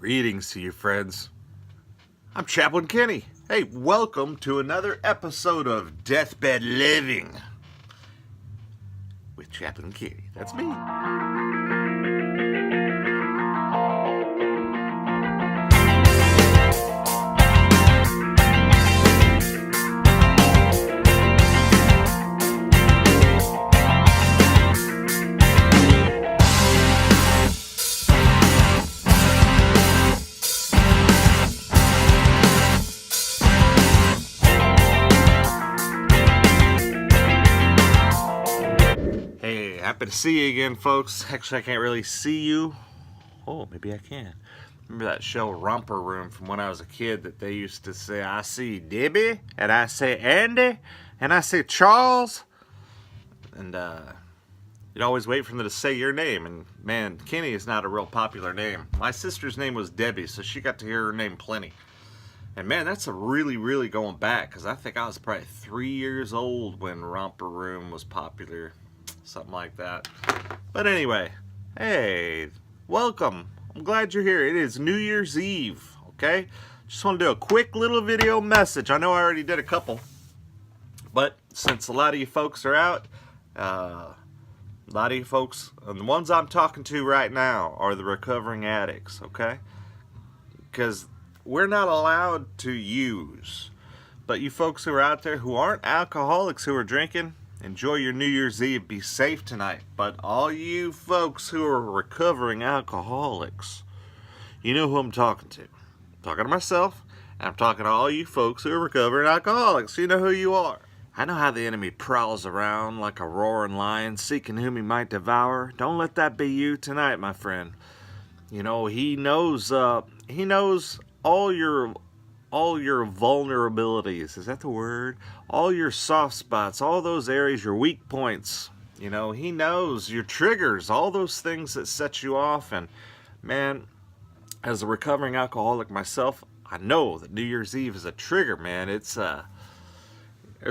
Greetings to you, friends. I'm Chaplain Kenny. Hey, welcome to another episode of Deathbed Living with Chaplain Kenny. That's me. Happy to see you again, folks. Actually, I can't really see you. Oh, maybe I can. Remember that show Romper Room from when I was a kid that they used to say, I see Debbie, and I say Andy, and I say Charles. And you'd always wait for them to say your name. And man, Kenny is not a real popular name. My sister's name was Debbie, so she got to hear her name plenty. And man, that's a really going back, because I think I was probably 3 years old when Romper Room was popular. Something like that. But anyway, hey, welcome. I'm glad you're here. It is New Year's Eve, okay? Just want to do a quick little video message. I know I already did a couple, but since a lot of you folks are out, and the ones I'm talking to right now are the recovering addicts, okay? Because we're not allowed to use. But you folks who are out there who aren't alcoholics who are drinking, enjoy your New Year's Eve. Be safe tonight. But all you folks who are recovering alcoholics, you know who I'm talking to. I'm talking to myself, and I'm talking to all you folks who are recovering alcoholics. You know who you are. I know how the enemy prowls around like a roaring lion, seeking whom he might devour. Don't let that be you tonight, my friend. You know, he knows all your vulnerabilities. Is that the word? All your soft spots, all those areas, your weak points. You know, he knows your triggers, all those things that set you off. And man, as a recovering alcoholic myself, I know that New Year's Eve is a trigger, man. There's a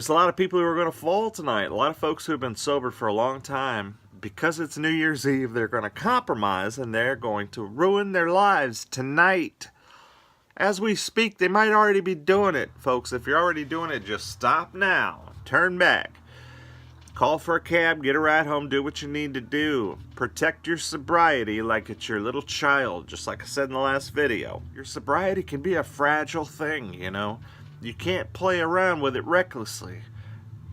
lot of people who are going to fall tonight. A lot of folks who have been sober for a long time. Because it's New Year's Eve, they're going to compromise and they're going to ruin their lives tonight. As we speak, they might already be doing it, folks. If you're already doing it, just stop now. Turn back. Call for a cab, get a ride home, do what you need to do. Protect your sobriety like it's your little child, just like I said in the last video. Your sobriety can be a fragile thing, you know. You can't play around with it recklessly.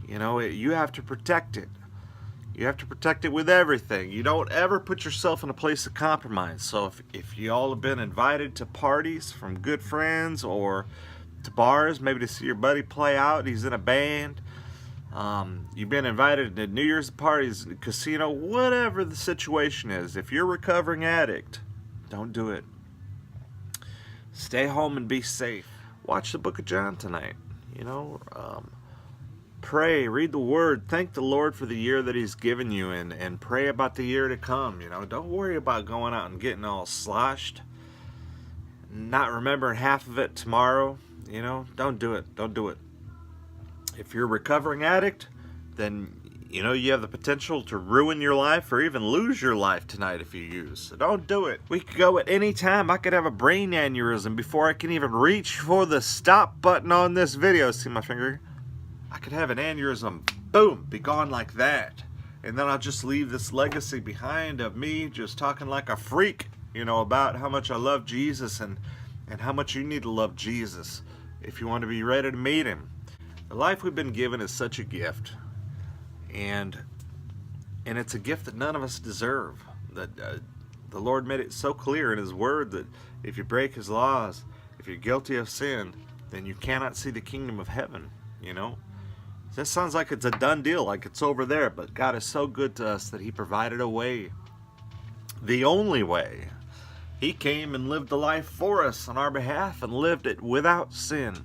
You know, you have to protect it. You have to protect it with everything. You don't ever put yourself in a place of compromise. So if you all have been invited to parties from good friends or to bars, maybe to see your buddy play out, he's in a band. You've been invited to New Year's parties, casino, whatever the situation is. If you're a recovering addict, don't do it. Stay home and be safe. Watch the book of John tonight. You know, pray, read the word, thank the Lord for the year that he's given you, and pray about the year to come. You know, don't worry about going out and getting all sloshed, not remembering half of it tomorrow. You know, don't do it. Don't do it. If you're a recovering addict, then you know you have the potential to ruin your life or even lose your life tonight if you use. So don't do it. We could go at any time. I could have a brain aneurysm before I can even reach for the stop button on this video. See my finger? I could have an aneurysm, boom, be gone like that. And then I'll just leave this legacy behind of me just talking like a freak, you know, about how much I love Jesus and how much you need to love Jesus if you want to be ready to meet him. The life we've been given is such a gift. And it's a gift that none of us deserve. That the Lord made it so clear in his word that if you break his laws, if you're guilty of sin, then you cannot see the kingdom of heaven, you know. This sounds like it's a done deal, like it's over there, but God is so good to us that he provided a way. The only way. He came and lived the life for us on our behalf and lived it without sin.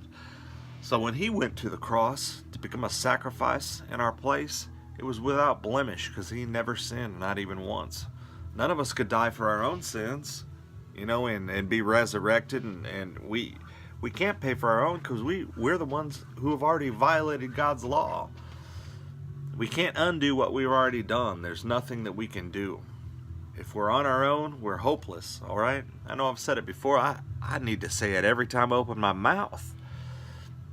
So when he went to the cross to become a sacrifice in our place, it was without blemish because he never sinned, not even once. None of us could die for our own sins, you know, and be resurrected, and we can't pay for our own because we're the ones who have already violated God's law. We can't undo what we've already done. There's nothing that we can do. If we're on our own, we're hopeless, all right? I know I've said it before. I need to say it every time I open my mouth.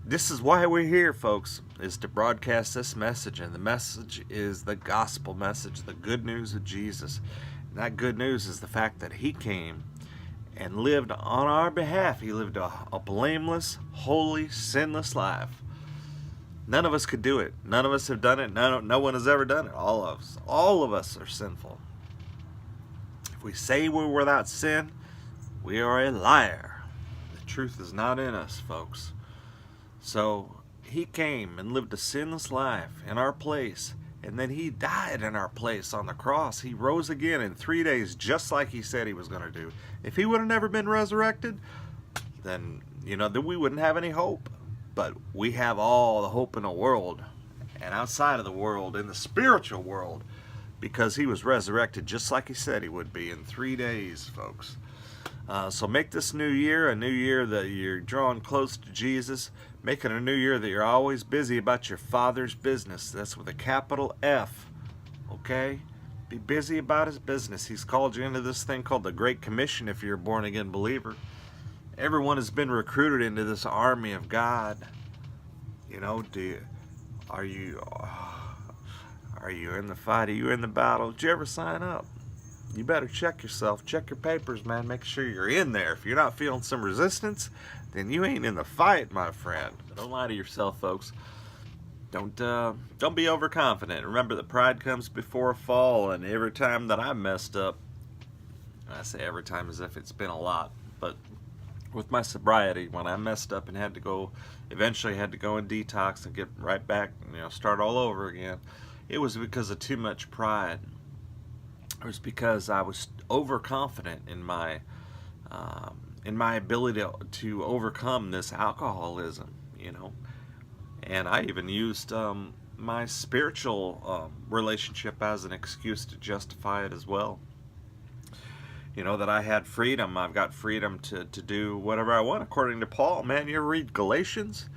This is why we're here, folks, is to broadcast this message. And the message is the gospel message, the good news of Jesus. And that good news is the fact that he came and lived on our behalf. He lived a blameless, holy, sinless life. None of us could do it. None of us have done it. No one has ever done it. All of us are sinful. If we say we're without sin, we are a liar. The truth is not in us, folks. So he came and lived a sinless life in our place, and then he died in our place on the cross. He rose again in 3 days, just like he said he was going to do. If he would have never been resurrected, then we wouldn't have any hope. But we have all the hope in the world and outside of the world, in the spiritual world, because he was resurrected just like he said he would be in 3 days, folks. So make this new year a new year that you're drawing close to Jesus. Make it a new year that you're always busy about your Father's business. That's with a capital F. Okay? Be busy about his business. He's called you into this thing called the Great Commission if you're a born-again believer. Everyone has been recruited into this army of God. Are you in the fight? Are you in the battle? Did you ever sign up? You better check yourself. Check your papers, man. Make sure you're in there. If you're not feeling some resistance, then you ain't in the fight, my friend. Don't lie to yourself, folks. Don't be overconfident. Remember that pride comes before a fall, and every time that I messed up, I say every time as if it's been a lot, but with my sobriety, when I messed up and eventually had to go in detox and get right back, start all over again, it was because of too much pride. It was because I was overconfident in my ability to overcome this alcoholism, And I even used my spiritual relationship as an excuse to justify it as well. That I had freedom. I've got freedom to do whatever I want, according to Paul. Man, you ever read Galatians?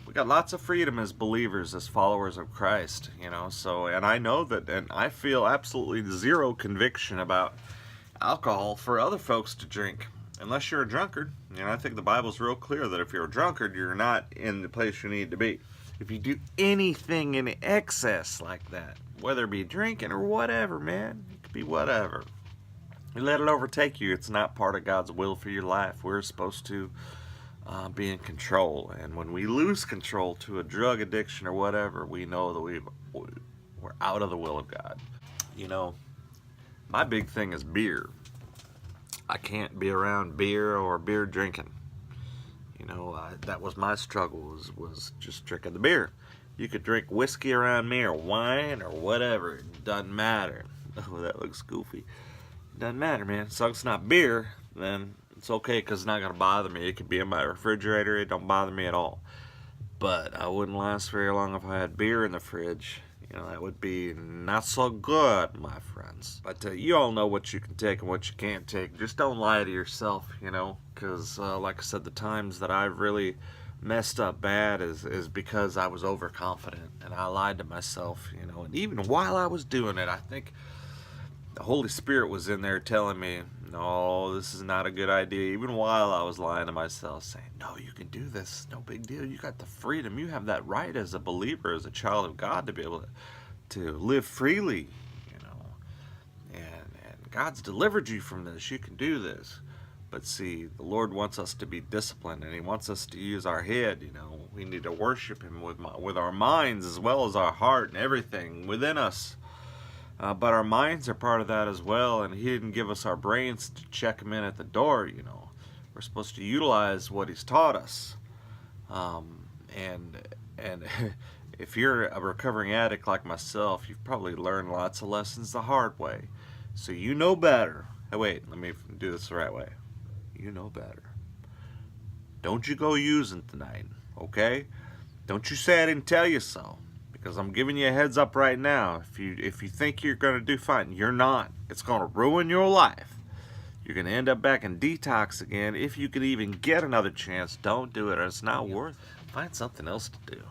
We got lots of freedom as believers, as followers of Christ, So, and I know that, and I feel absolutely zero conviction about alcohol for other folks to drink, unless you're a drunkard. I think the Bible's real clear that if you're a drunkard, you're not in the place you need to be. If you do anything in excess like that, whether it be drinking or whatever, man, it could be whatever. You let it overtake you. It's not part of God's will for your life. We're supposed to be in control. And when we lose control to a drug addiction or whatever, we know that we're out of the will of God. My big thing is beer. I can't be around beer or beer drinking. That was my struggle, was just drinking the beer. You could drink whiskey around me or wine or whatever. It doesn't matter. Oh, that looks goofy. Doesn't matter, man. So it's not beer, then it's okay because it's not going to bother me. It could be in my refrigerator. It don't bother me at all. But I wouldn't last very long if I had beer in the fridge. That would be not so good, my friends. But you all know what you can take and what you can't take. Just don't lie to yourself, because like I said, the times that I've really messed up bad is because I was overconfident and I lied to myself, And even while I was doing it, I think the Holy Spirit was in there telling me, no, this is not a good idea. Even while I was lying to myself, saying, no, you can do this. No big deal. You got the freedom. You have that right as a believer, as a child of God, to be able to live freely, And God's delivered you from this. You can do this. But see, the Lord wants us to be disciplined, and he wants us to use our head, We need to worship him with our minds as well as our heart and everything within us. But our minds are part of that as well, and he didn't give us our brains to check him in at the door, We're supposed to utilize what he's taught us. And if you're a recovering addict like myself, you've probably learned lots of lessons the hard way. So you know better. Hey, wait, let me do this the right way. You know better. Don't you go using tonight, okay? Don't you say I didn't tell you so. Because I'm giving you a heads up right now. If you think you're going to do fine, you're not. It's going to ruin your life. You're going to end up back in detox again. If you could even get another chance, don't do it. It's not worth it. Find something else to do.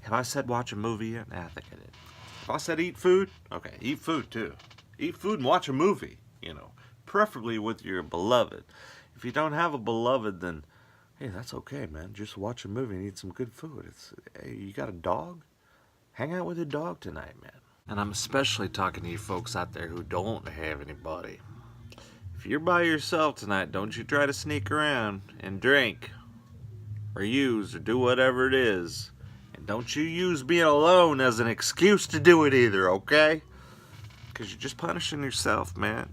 Have I said watch a movie yet? Nah, I think I did. If I said eat food, okay, eat food too. Eat food and watch a movie, preferably with your beloved. If you don't have a beloved, then, hey, that's okay, man. Just watch a movie and eat some good food. Hey, you got a dog? Hang out with your dog tonight, man. And I'm especially talking to you folks out there who don't have anybody. If you're by yourself tonight, don't you try to sneak around and drink or use or do whatever it is. And don't you use being alone as an excuse to do it either, okay? Because you're just punishing yourself, man.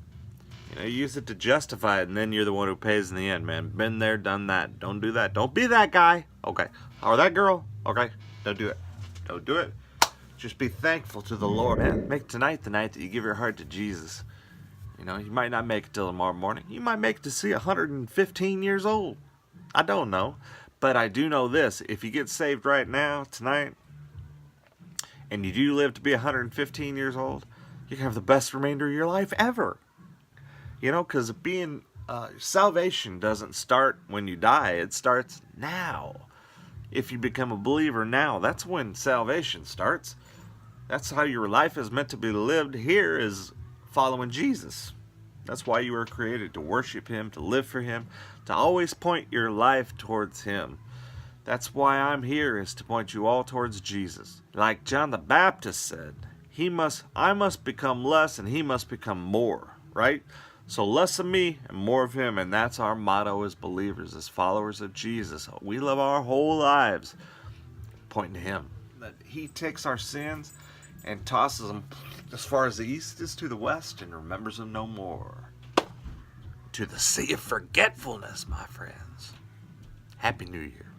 You use it to justify it, and then you're the one who pays in the end, man. Been there, done that. Don't do that. Don't be that guy, okay? Or that girl, okay? Don't do it. Don't do it. Just be thankful to the Lord, man. Make tonight the night that you give your heart to Jesus. You might not make it till tomorrow morning. You might make it to see 115 years old. I don't know. But I do know this. If you get saved right now, tonight, and you do live to be 115 years old, you can have the best remainder of your life ever. Because salvation doesn't start when you die. It starts now. If you become a believer now, that's when salvation starts. That's how your life is meant to be lived here, is following Jesus. That's why you were created, to worship Him, to live for Him, to always point your life towards Him. That's why I'm here, is to point you all towards Jesus. Like John the Baptist said, I must become less and He must become more, right? So less of me and more of Him, and that's our motto as believers, as followers of Jesus. We live our whole lives pointing to Him. That He takes our sins and tosses them as far as the east is to the west and remembers them no more. To the sea of forgetfulness, my friends. Happy New Year.